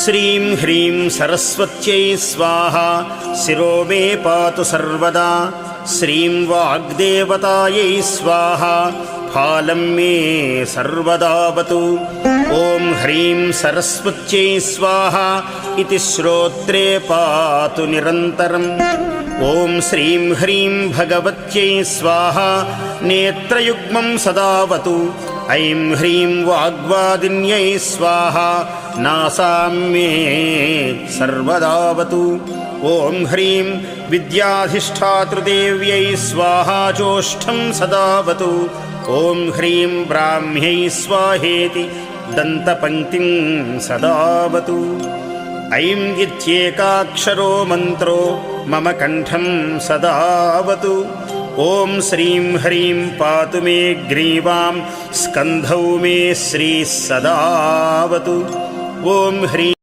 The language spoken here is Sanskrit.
श्रीं ह्रीं सरस्वत्यै स्वाहा शिरो मे पातु सर्वदा श्रीं वाग्देवतायै स्वाहा फालं मे सर्वदावतु ॐ ह्रीं सरस्वत्यै स्वाहा इति श्रोत्रे पातु निरन्तरम् ॐ श्रीं ह्रीं भगवत्यै स्वाहा नेत्रयुग्मं सदावतु ऐं ह्रीं वाग्वादिन्यै स्वाहा नासां मे सर्वदावतु ॐ ह्रीं विद्याधिष्ठातृदेव्यै स्वाहा चोष्ठं सदावतु ॐ ह्रीं ब्राह्म्यै स्वाहेति दन्तपङ्क्तिं सदावतु ऐं इत्येकाक्षरो मन्त्रो मम कण्ठं सदावतु ॐ श्रीं ह्रीं पातु मे ग्रीवां स्कन्धौ मे श्रीः सदावतु ॐ ह्रीं